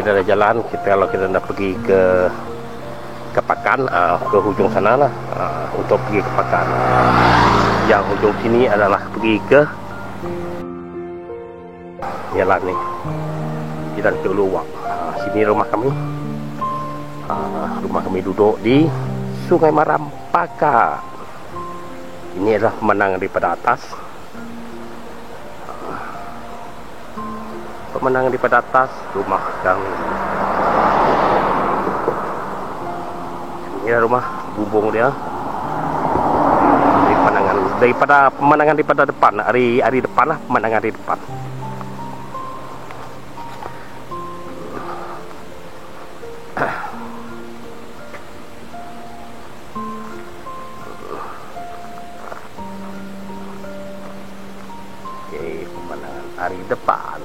adalah jalan kalau kita nak pergi ke Pakan, ke hujung sana lah, untuk pergi ke Pakan. Yang hujung sini adalah pergi ke jalan ni, jalan ke Luwak. Sini rumah kami. Rumah kami duduk di Sungai Maram Pakan. Ini adalah pemandangan daripada atas. Pemandangan daripada atas rumah kami. Ini rumah bubung dia. Dari pandangan, daripada pemandangan daripada depan, hari depan lah, pemandangan dari depan. Oke, pemandangan hari depan.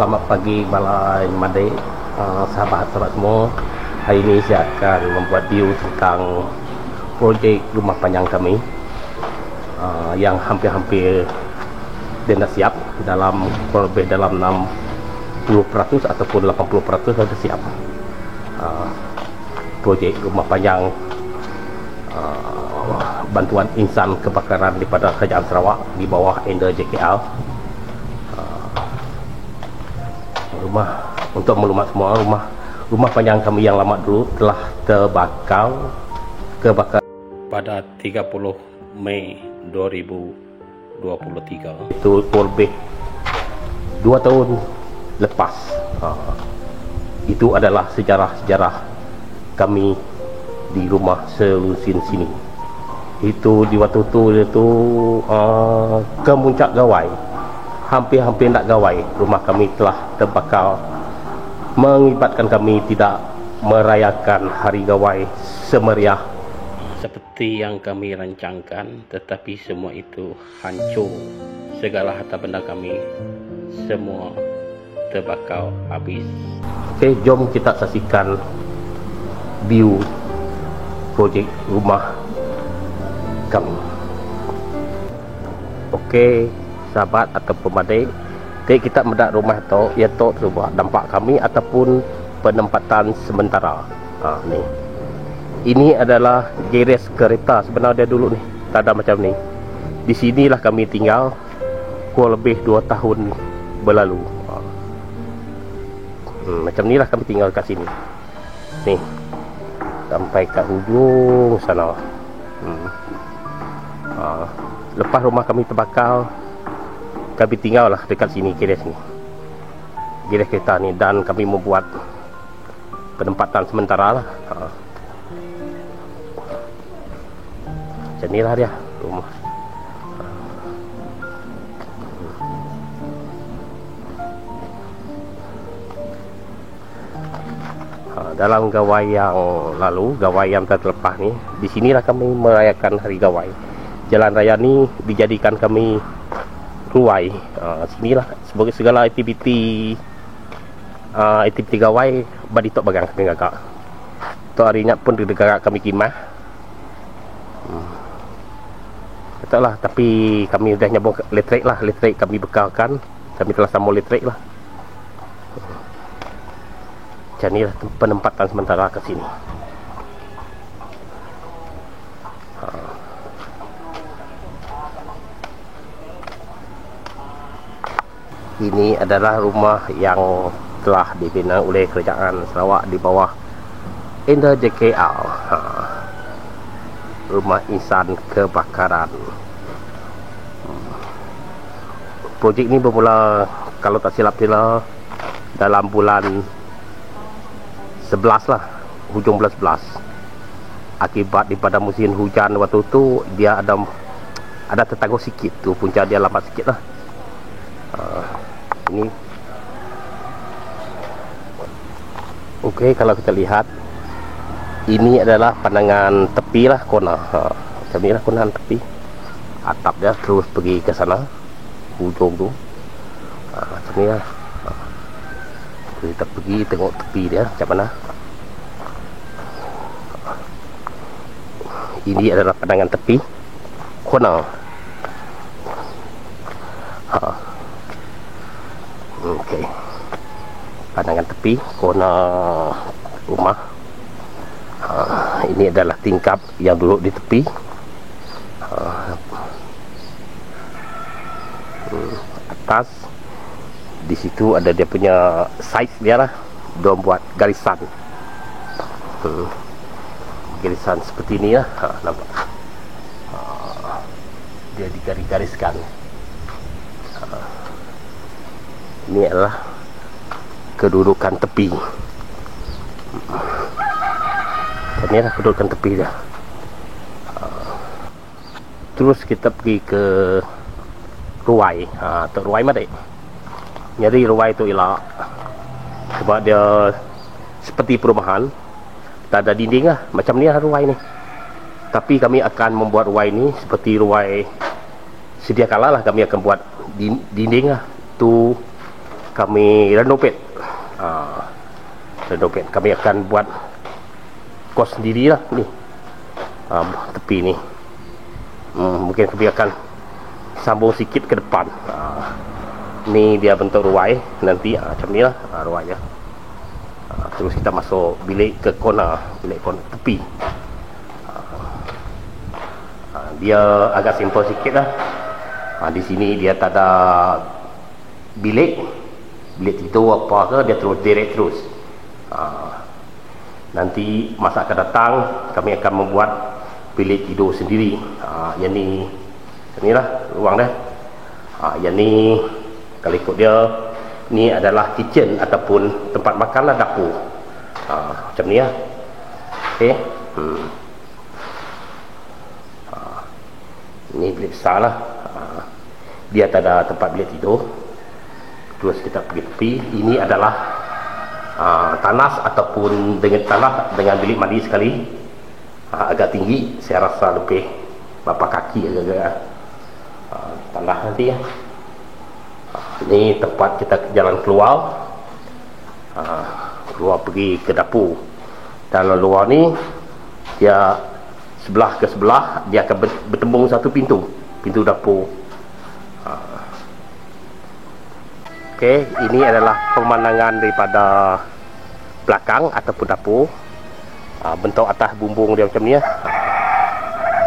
Selamat pagi Balai Made, sahabat-sahabat semua. Hari ini saya akan membuat video tentang projek rumah panjang kami, yang hampir-hampir dia dah siap, dalam kurang lebih dalam 60% ataupun 80% sudah siap. Projek rumah panjang bantuan insan kebakaran daripada Kerajaan Sarawak di bawah under JKL. Untuk maklumat semua, rumah panjang kami yang lama dulu telah terbakar pada 30 Mei 2023. Itu lebih 2 tahun lepas. Itu adalah sejarah-sejarah kami di rumah selusin sini. Itu di waktu itu ke Puncak Gawai, hampir nak gawai, rumah kami telah terbakar, mengibatkan kami tidak merayakan hari gawai semeriah seperti yang kami rancangkan. Tetapi semua itu hancur, segala harta benda kami semua terbakar habis. Oke, jom kita saksikan view projek rumah kami. Oke, sahabat atau pemadai, kita mendak rumah itu, iaitu sebuah dampak kami ataupun penempatan sementara. Ni, ini adalah geres kereta sebenarnya dulu nih, tak ada macam ni. Di sinilah kami tinggal kurang lebih 2 tahun berlalu. Macam ni lah kami tinggal kat sini. Nih, sampai kat hujung sana. Lepas rumah kami terbakar, kami tinggal lah dekat sini, geres ni, geres kereta ni, dan kami membuat penempatan sementara lah. Macam ni lah dia rumah. Dalam gawai yang lalu, gawai yang terlepas ni, di sinilah kami merayakan hari gawai. Jalan raya ni dijadikan kami ruai. Sinilah sebagai segala aktiviti gawai badi tok bagang kami gagak. Tok harinya pun di negara kami kimah. Betul lah, tapi kami dah nyambung listrik lah, listrik kami bekalkan, kami telah sambung listrik lah. Macam ni lah penempatan sementara ke sini. Ini adalah rumah yang telah dibina oleh Kerajaan Sarawak di bawah under JKL. Rumah insan kebakaran. Projek ini bermula, kalau tak silap saya, dalam bulan 11 lah, hujung bulan 11. Akibat daripada musim hujan waktu itu, dia ada tertangguh sikit tu, punca dia lambat sikit lah. Ini okey, kalau kita lihat, ini adalah pandangan tepi lah, kona. Macam ni lah konan tepi. atap dia terus pergi ke sana hujung tu. Macam ni lah. Kita pergi tengok tepi dia macam mana. Ini adalah pandangan tepi corner. Okey, pandangan tepi corner rumah. Ini adalah tingkap yang duduk di tepi. Atas di situ ada dia punya saiz dia lah. Dia buat garisan. Garisan seperti ni lah. Nampak? Dia digaris-gariskan. Ini adalah kedudukan tepi. Ini adalah kedudukan tepi dia. Terus kita pergi ke ruai. Tok ruai mana? Jadi ruai tu elak sebab dia seperti perumahan, tak ada dinding lah. Macam ni lah ruai ni. Tapi kami akan membuat ruai ni seperti ruai sedia kala lah. Kami akan buat dinding lah. Tu kami renovate. Renovate. Kami akan buat kos sendiri lah ni. Tepi ni. Mungkin kami akan sambung sikit ke depan. Ni dia bentuk ruai nanti. Macam ni lah ruainya. Terus kita masuk bilik ke corner. Bilik corner tepi. Dia agak simple sikit lah. Di sini dia tak ada bilik tidur apa ke, dia terus direct terus. Nanti masa akan datang kami akan membuat bilik tidur sendiri. Yang ni lah ruang dia. Yang ni kalau ikut dia ni adalah kitchen ataupun tempat makan lah, dapur. Macam ni lah. Okey. Ni bilik besar lah. Dia tak ada tempat bilik tidur. Terus kita pergi tepi. Ini adalah tanas ataupun dengan tanah dengan bilik mandi sekali. Agak tinggi. Saya rasa lebih berapa kaki agak-agak. Tanah nanti ya. Ini tempat kita jalan keluar. Keluar pergi ke dapur. Dalam luar ni dia sebelah ke sebelah dia akan bertembung satu pintu dapur. Okey, ini adalah pemandangan daripada belakang ataupun dapur. Bentuk atas bumbung dia macam ni ya.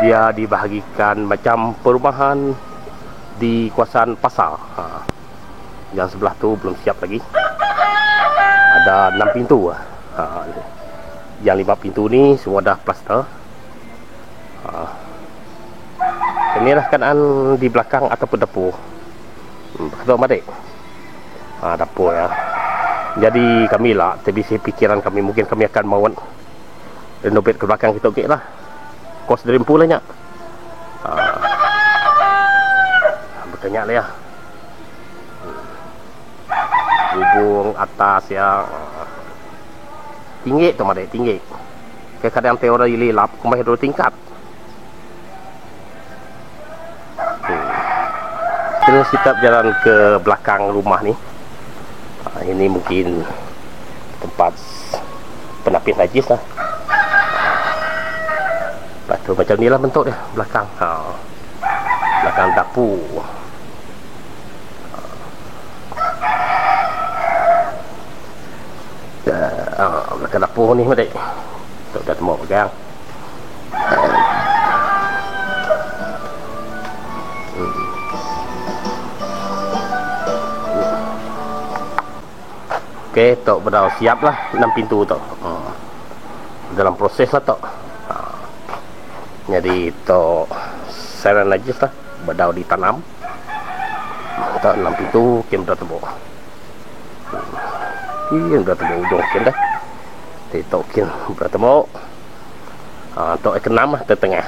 Dia dibahagikan macam perumahan di kawasan pasar. Yang sebelah tu belum siap lagi. Ada 6 pintu. Yang 5 pintu ni semua dah plaster. Inilah keadaan di belakang ataupun dapur. Betul Madik? Dapur ya. Jadi kami lah, TBC pikiran kami mungkin kami akan mau renovate ke belakang kita. Okey lah. Kos dream pool lah nyak. Bertanya lah ya. Hubung atas ya. Tinggi tu Madik, tinggi. Kadang teori lilap kumai 2 tingkat. Terus kita berjalan ke belakang rumah ni. Ini mungkin tempat penapis najis lah. Lepas tu macam ni lah bentuk dia belakang. Belakang dapur. Belakang dapur ni Madik. Tok dah temu pegang. Okey, Tok dah siap lah 6 pintu Tok. Dalam proses lah Tok. Jadi Tok saran najis lah, badau ditanam. Tok 6 pintu kin dah tembok. Kin dah tembok ujung kin dah. Jadi Tok kin dah tembok. Tok ke-6 lah tengah.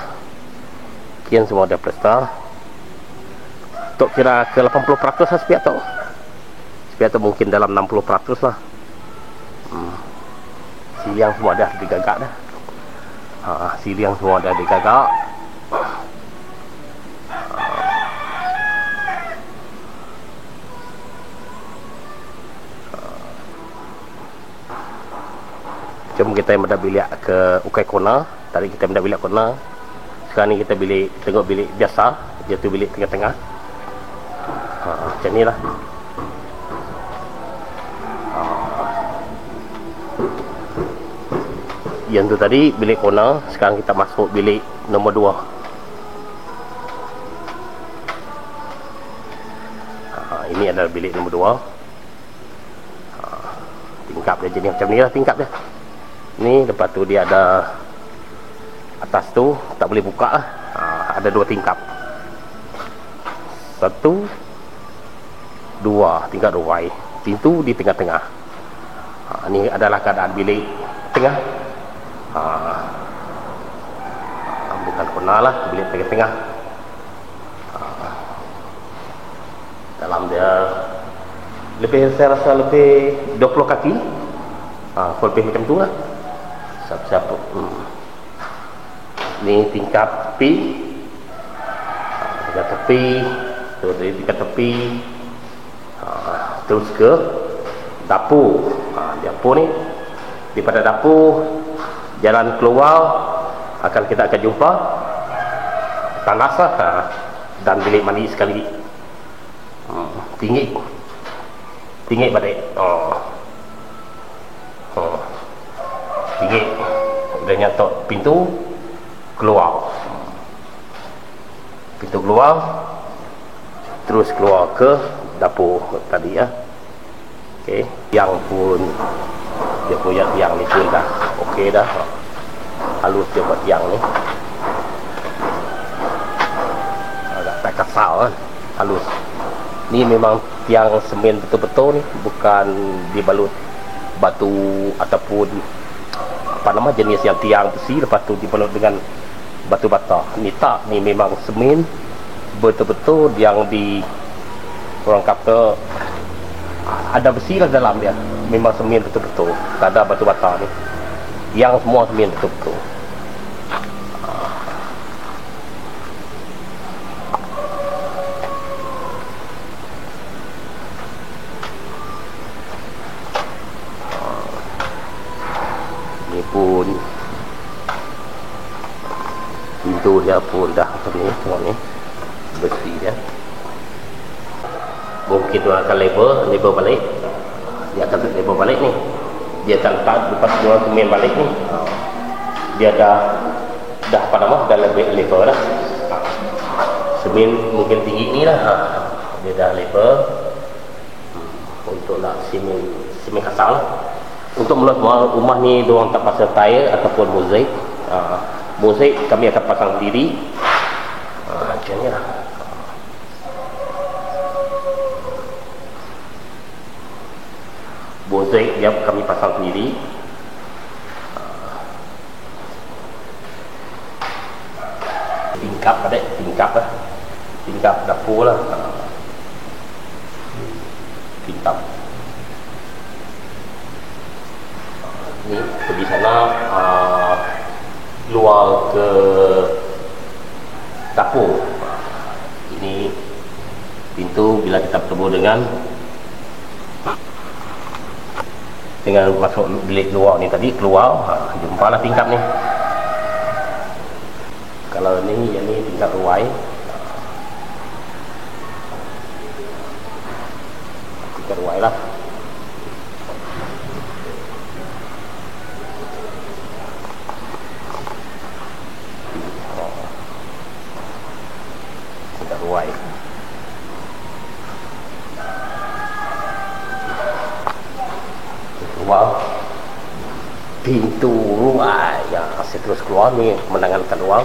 Kin semua dah plaster. Tok kira ke 80% lah sepiak Tok. Atau mungkin dalam 60% lah. Siang semua dah digagak dah. Siang semua dah digagak. Jom kita mendak bilik ke ukai corner. Tadi kita mendak bilik corner. Sekarang ni kita tengok bilik biasa, iaitu bilik tengah-tengah. Macam ni lah. Yang tu tadi bilik corner. Sekarang kita masuk bilik nombor 2. Ini adalah bilik nombor 2. Tingkap dia jenis macam ni lah tingkap dia. Ni lepas tu dia ada atas tu tak boleh buka lah. Ada 2 tingkap. 1 2 tingkap 2. Pintu di tengah-tengah. Ni adalah keadaan bilik tengah. Bukan corner lah, bilik tengah-tengah. Dalam dia saya rasa lebih 20 kaki. Lebih macam tu lah. Siapa-siapa. Ni tingkap tepi. Tingkap tepi. Tingkap tepi. Terus ke dapur. Dapur ni, daripada dapur jalan keluar kita akan jumpa tandas lah, dan bilik mandi sekali. Tinggi balik. Tinggi. Dia nyatok pintu keluar. Pintu keluar. Terus keluar ke dapur tadi ya. Okey, tiang pun dia punya tiang ni pun dah okey dah. Halus dia buat tiang ni. Agak tak kasar kan. Halus. Ni memang tiang semen betul-betul ni, bukan dibalut batu ataupun apa nama jenis yang tiang besi lepas tu dibalut dengan batu bata. Ni tak, ni memang semen betul-betul yang orang kata ada besi lah dalam dia. Memang semen betul-betul, tak ada batu bata ni. Yang semua semen betul-betul. Ni pun pintu dia pun dah macam ni, tengok ni besi dia. Mungkin dia akan label balik. Dia akan label balik ni. Dia akan letak lepas dia semen balik ni. Dia dah apa nama, dah lebih label dah. Semen mungkin tinggi ni lah. Dia dah label untuk nak semen kasar lah. Untuk mula rumah ni diorang tak pasang tile ataupun mozaik. Mozaik kami akan pasang sendiri. Macam ni lah. Mozaik yang kami pasang sendiri. Tingkap ada, tingkap lah. Tingkap dapur lah. Tingkap. Ni pergi sana, luar ke dapur. Ini pintu bila kita bertemu dengan masuk bilik luar ni tadi, keluar jumpalah tingkap ni. Kalau ni yang ni tingkap ruai. Tingkap ruai lah. Tingkap ruai. Keluar pintu ruang yang saya terus keluar ni pemandangan kat luar.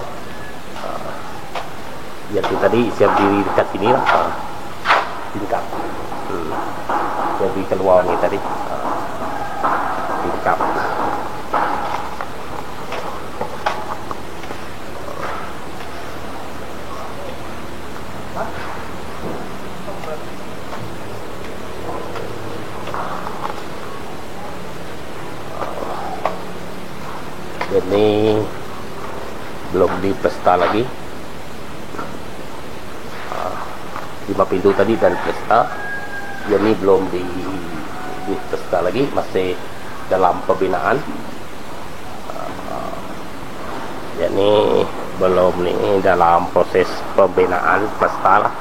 Yang tu tadi saya berdiri dekat sini lah. Tingkap. Saya berdiri keluar ni tadi. Tingkap. Ini belum di pesta lagi. 5 pintu tadi dan pesta. Yang ni belum di pesta lagi, masih dalam pembinaan. Ini belum nih dalam proses pembinaan pesta lah.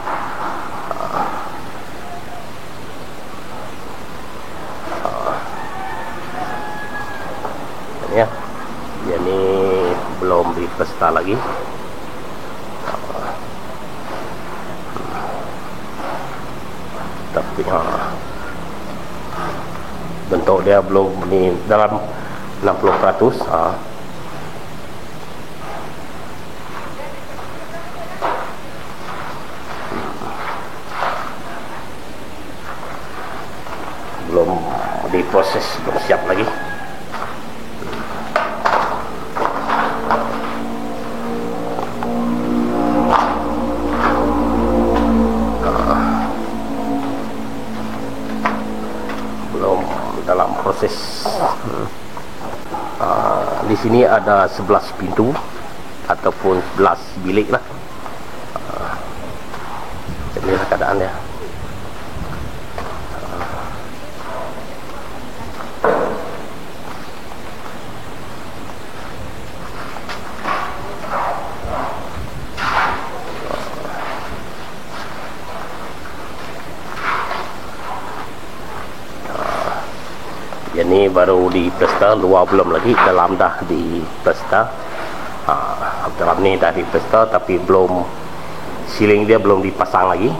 Ya, ini belum di pesta lagi. Tapi bentuk dia belum ni dalam 60%. Belum diproses, belum siap lagi. Belum dalam proses. Di sini ada 11 pintu ataupun 11 bilik lah. Inilah keadaannya. Ini baru di pesta, luar belum lagi, dalam dah di pesta. Dalam ni dah di pesta tapi belum, siling dia belum dipasang lagi.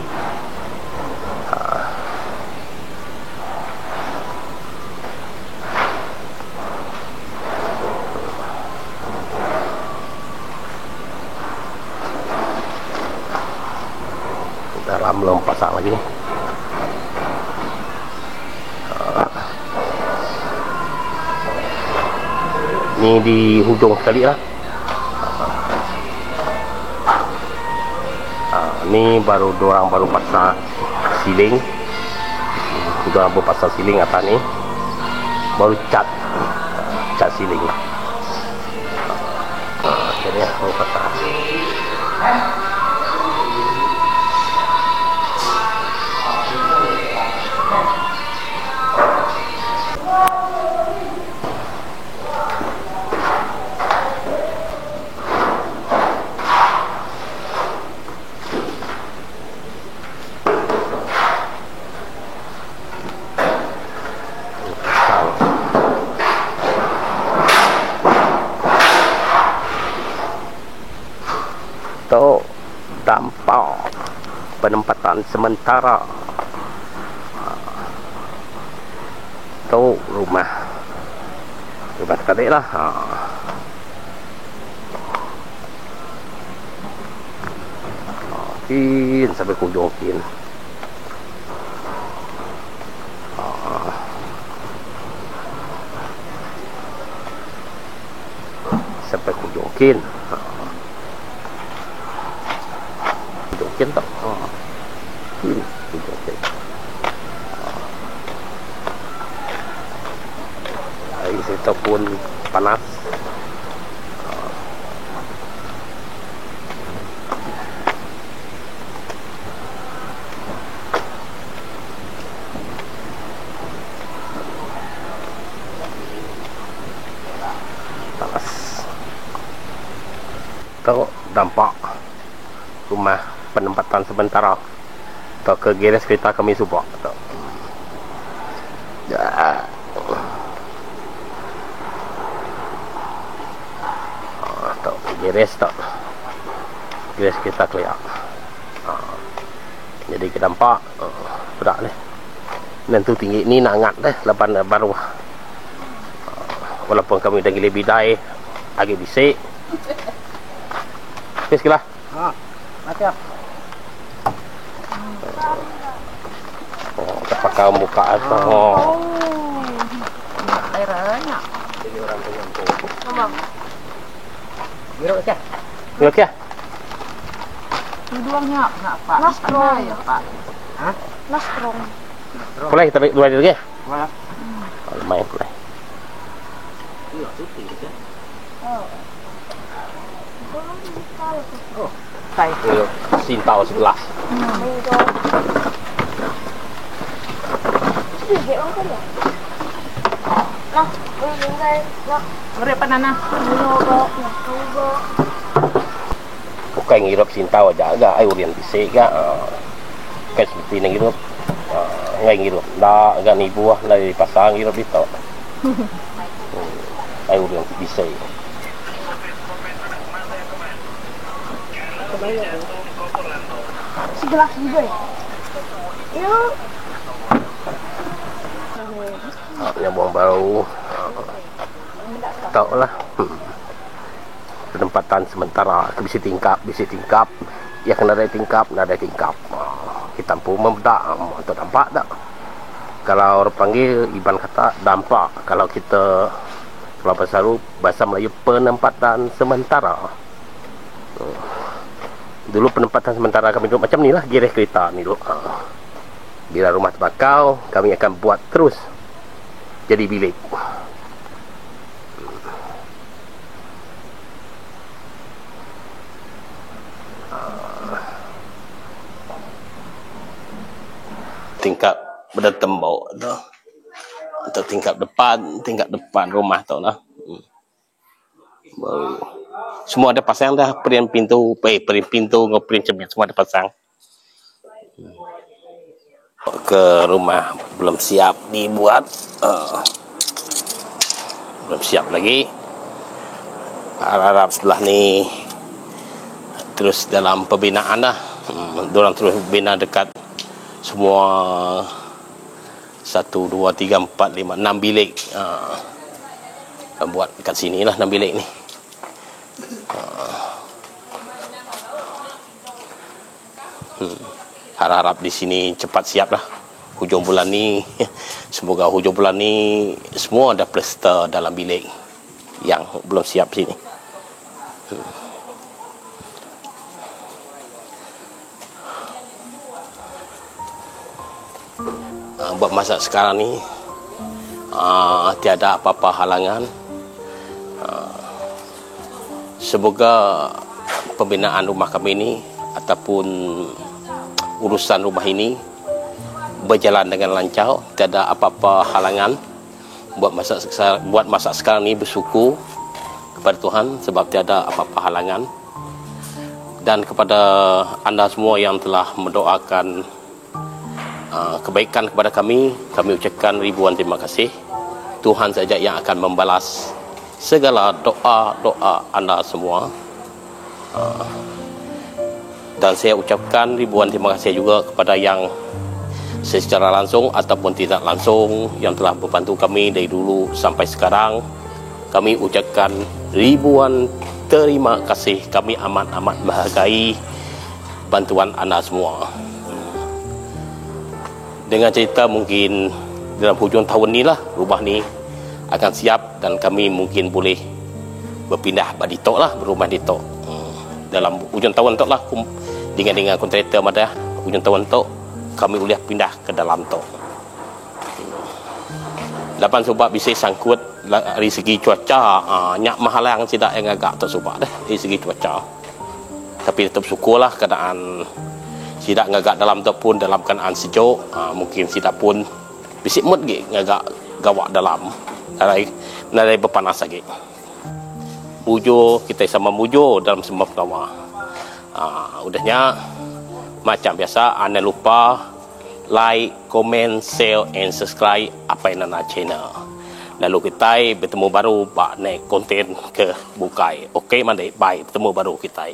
Dalam belum pasang lagi. Ni di hujung sekali lah. Ni baru dorang baru pasang siling. Dorang baru pasang siling atas ni. Baru cat siling lah. Jadi baru pasang. Itu dampak penempatan sementara. Itu rumah kadek lah. Kin sampai ke ujung kin. Sampai ke ujung kin. Ujung tak. Ujung kin. Air situ pun panas. Itu dampak rumah penempatan sementara atau ke geres kereta kami subak. Ya. Tak geres tak. Geres kereta keluar. Jadi kita nampak berat ni. Nanti tinggi ni nak angat deh lepas baru. Walaupun kami dah gila bidai agak bisik. Okey lah. Mati ah. Kita pakai muka atau Airnya. Jadi orang penyampung. Abang. Biru ke? Biru ke? Tuduangnya nak Pak. Nastrong ya Pak. Hah? Nastrong. Boleh kita dua lagi? Boleh. Lumayan boleh. Iya, cuti ya. Oh. Oh, tay. Sintau 11. Sige, okay lang. Nah, Ore pa nana. Bukan ngirup sintau jaga ai urian bisik ga. Kan seperti nang ngirup. Ngai ngirup dah agak ni buah dari pasang ngirup itu. Ai urian bisik. Segelas juga ya? Iya. Nyambung baru. Tahu lah. Penempatan sementara bisa tingkap. Ya kena ada tingkap. Kita pun membedak untuk dampak tak. Kalau orang panggil Iban kata dampak. Kalau kita kalau bahasa Melayu penempatan sementara. Dulu penempatan sementara kami duduk macam ni lah, gireh kereta ni dulu. Bila rumah terbakar, kami akan buat terus jadi bilik. Tingkap bertembok tu. Atau tingkap depan rumah tu lah. Baru semua ada pasang dah, print pintu dengan print cermin semua ada pasang. Ke rumah belum siap dibuat, belum siap lagi. Harap setelah ni terus dalam pembinaan dah. Diorang terus bina dekat semua 1, 2, 3, 4, 5, 6 bilik. Buat dekat sini lah 6 bilik ni. Harap-harap di sini cepat siap lah. Hujung bulan ni, semoga hujung bulan ni semua ada plester dalam bilik yang belum siap sini. Buat masa sekarang ni tiada apa-apa halangan. Semoga pembinaan rumah kami ini ataupun urusan rumah ini berjalan dengan lancar, tiada apa-apa halangan. Buat masa sekarang ni bersyukur kepada Tuhan sebab tiada apa-apa halangan. Dan kepada anda semua yang telah mendoakan kebaikan kepada kami ucapkan ribuan terima kasih. Tuhan saja yang akan membalas segala doa-doa anda semua. Dan saya ucapkan ribuan terima kasih juga kepada yang secara langsung ataupun tidak langsung yang telah membantu kami dari dulu sampai sekarang. Kami ucapkan ribuan terima kasih. Kami amat-amat menghargai bantuan anda semua. Dengan cerita mungkin dalam hujung tahun ni lah rumah ni akan siap dan kami mungkin boleh berpindah balik tok lah, berumah di tok. Dalam hujung tahun tok lah dengan kontraktor Madah, hujung tahun tok kami boleh pindah ke dalam tok. Lapan sebab bisa sangkut dari segi cuaca, nyak mahalang tidak yang agak tak sebab dah dari segi cuaca. Tapi tetap syukurlah keadaan tidak ngagak dalam tok pun dalam keadaan sejuk, mungkin tidak pun bisik mut ge ngagak gawak dalam. Dari berpanas lagi. Mujur, kita sama mujur dalam semua pertama. Udahnya macam biasa, anda lupa like, comment, share and subscribe apa yang Nana channel. Lalu kita bertemu baru bak naik konten ke bukai. Okey mandai, bye, bertemu baru kita.